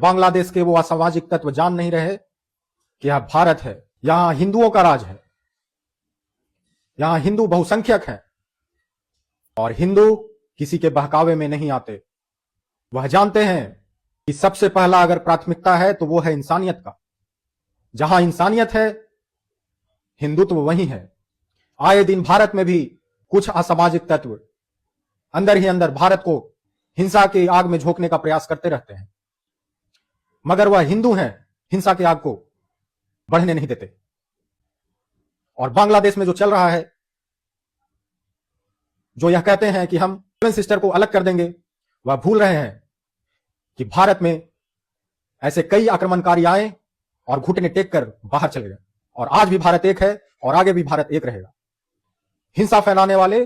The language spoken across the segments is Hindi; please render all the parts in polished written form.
बांग्लादेश के वो असामाजिक तत्व जान नहीं रहे कि यह भारत है, यहां हिंदुओं का राज है, यहां हिंदू बहुसंख्यक हैं और हिंदू किसी के बहकावे में नहीं आते। वह जानते हैं कि सबसे पहला अगर प्राथमिकता है तो वो है इंसानियत का। जहां इंसानियत है, हिंदुत्व वही है। आए दिन भारत में भी कुछ असामाजिक तत्व अंदर ही अंदर भारत को हिंसा की आग में झोंकने का प्रयास करते रहते हैं, मगर वह हिंदू हैं, हिंसा की आग को बढ़ने नहीं देते। और बांग्लादेश में जो चल रहा है, जो यह कहते हैं कि हम सिस्टर को अलग कर देंगे, वह भूल रहे हैं कि भारत में ऐसे कई आक्रमणकारी आए और घुटने टेक कर बाहर चले गए। और आज भी भारत एक है और आगे भी भारत एक रहेगा। हिंसा फैलाने वाले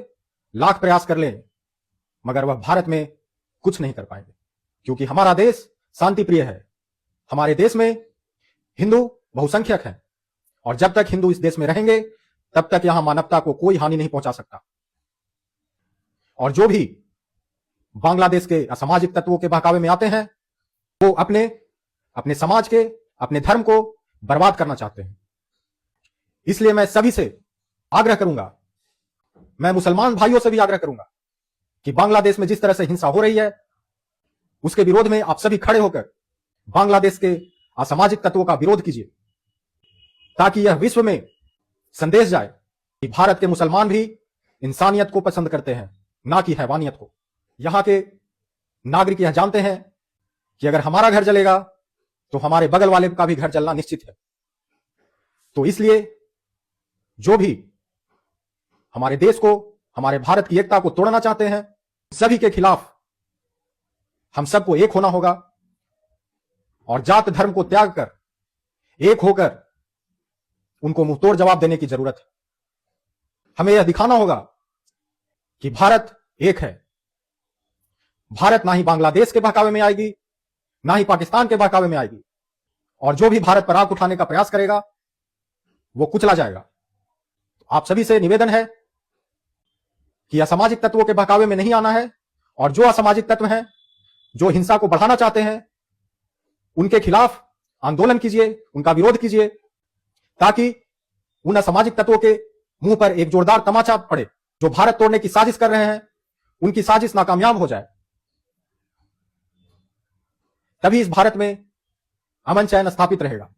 लाख प्रयास कर लें, मगर वह भारत में कुछ नहीं कर पाएंगे, क्योंकि हमारा देश शांति प्रिय है। हमारे देश में हिंदू बहुसंख्यक हैं और जब तक हिंदू इस देश में रहेंगे तब तक यहां मानवता को कोई हानि नहीं पहुंचा सकता। और जो भी बांग्लादेश के असामाजिक तत्वों के बहकावे में आते हैं, वो अपने समाज के, अपने धर्म को बर्बाद करना चाहते हैं। इसलिए मैं सभी से आग्रह करूंगा, मैं मुसलमान भाइयों से भी आग्रह करूंगा कि बांग्लादेश में जिस तरह से हिंसा हो रही है, उसके विरोध में आप सभी खड़े होकर बांग्लादेश के असामाजिक तत्वों का विरोध कीजिए, ताकि यह विश्व में संदेश जाए कि भारत के मुसलमान भी इंसानियत को पसंद करते हैं, ना कि हैवानियत को। यहां के नागरिक यह जानते हैं कि अगर हमारा घर जलेगा तो हमारे बगल वाले का भी घर जलना निश्चित है। तो इसलिए जो भी हमारे देश को, हमारे भारत की एकता को तोड़ना चाहते हैं, सभी के खिलाफ हम सबको एक होना होगा और जात धर्म को त्याग कर एक होकर उनको मुंहतोड़ जवाब देने की जरूरत है। हमें यह दिखाना होगा कि भारत एक है। भारत ना ही बांग्लादेश के बहकावे में आएगी, ना ही पाकिस्तान के बहकावे में आएगी, और जो भी भारत पर आंख उठाने का प्रयास करेगा वो कुचला जाएगा। तो आप सभी से निवेदन है कि असामाजिक तत्वों के बहकावे में नहीं आना है, और जो असामाजिक तत्व हैं, जो हिंसा को बढ़ाना चाहते हैं, उनके खिलाफ आंदोलन कीजिए, उनका विरोध कीजिए, ताकि उन असामाजिक तत्वों के मुंह पर एक जोरदार तमाचा पड़े। जो भारत तोड़ने की साजिश कर रहे हैं, उनकी साजिश नाकामयाब हो जाए। तभी इस भारत में अमन चैन स्थापित रहेगा।